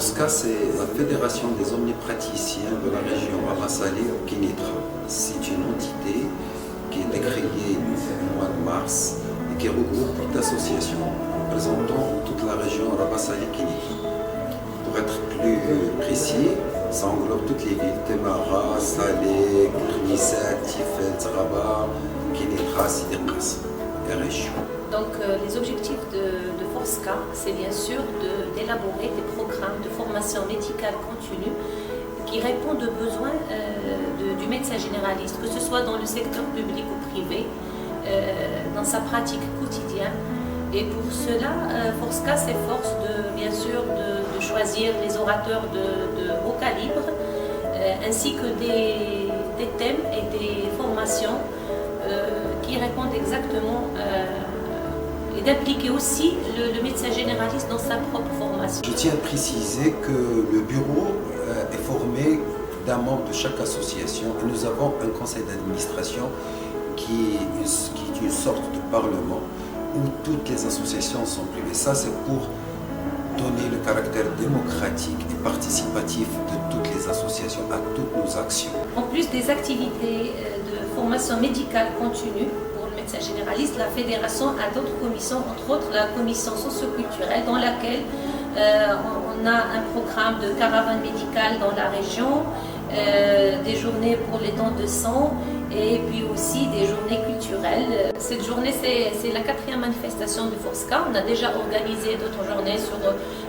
FORSCA, c'est la Fédération des omnipraticiens de la région Abbas-Salih au Kénitra. C'est une entité qui a été créée au mois de mars et qui regroupe 8 associations représentant toute la région Abbas-Salih-Kénitra. Pour être plus précis, ça englobe toutes les villes Temara, Saleh, Krnissa, Tifel, Rabat, Kénitra, Sidi Ghnas et région. Donc les objectifs de FORSCA, c'est bien sûr d'élaborer des programmes de formation médicale continue qui répondent aux besoins du médecin généraliste, que ce soit dans le secteur public ou privé, dans sa pratique quotidienne. Et pour cela, FORSCA s'efforce bien sûr de choisir les orateurs de haut calibre, ainsi que des thèmes et des formations qui répondent exactement et d'impliquer aussi le médecin généraliste dans sa propre formation. Je tiens à préciser que le bureau est formé d'un membre de chaque association et nous avons un conseil d'administration qui est une sorte de parlement où toutes les associations sont privées. Ça, c'est pour donner le caractère démocratique et participatif de toutes les associations à toutes nos actions. En plus des activités de formation médicale continue, médecin généraliste, la fédération a d'autres commissions, entre autres la commission socio-culturelle dans laquelle on a un programme de caravane médicale dans la région, des journées pour les dons de sang et puis aussi des journées culturelles. Cette journée, c'est la 4e manifestation de FORSCA. On a déjà organisé d'autres journées sur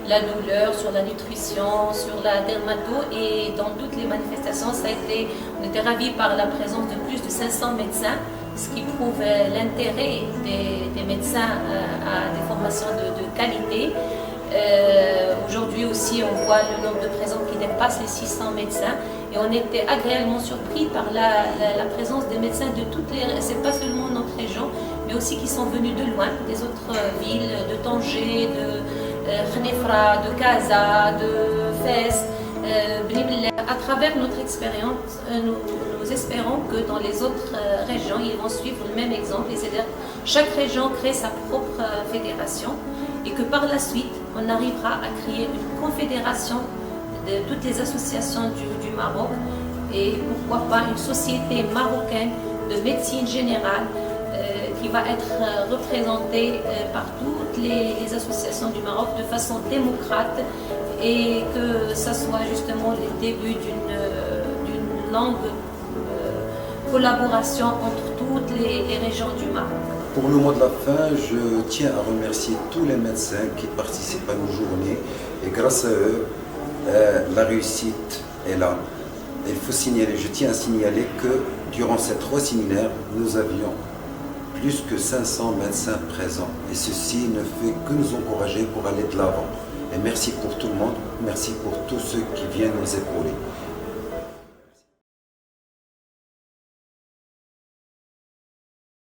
la douleur, sur la nutrition, sur la dermato et dans toutes les manifestations, on était ravis par la présence de plus de 500 médecins, ce qui prouve l'intérêt des médecins à des formations de qualité. Aujourd'hui aussi, on voit le nombre de présents qui dépasse les 600 médecins et on était agréablement surpris par la présence des médecins de toutes les... C'est pas seulement notre région, mais aussi qui sont venus de loin, des autres villes, de Tanger, de Khnefra, de Casa, de Fès, à travers notre expérience, nous espérons que dans les autres régions, ils vont suivre le même exemple, c'est-à-dire chaque région crée sa propre fédération et que par la suite, on arrivera à créer une confédération de toutes les associations du Maroc et pourquoi pas une société marocaine de médecine générale qui va être représentée par toutes les associations du Maroc de façon démocrate et que ça soit justement le début d'une longue collaboration entre toutes les régions du Maroc. Pour le mot de la fin, je tiens à remercier tous les médecins qui participent à nos journées et grâce à eux, la réussite est là. Et il faut signaler, je tiens à signaler que durant ces 3 séminaires, nous avions plus que 500 médecins présents et ceci ne fait que nous encourager pour aller de l'avant. Et merci pour tout le monde, merci pour tous ceux qui viennent nous épauler.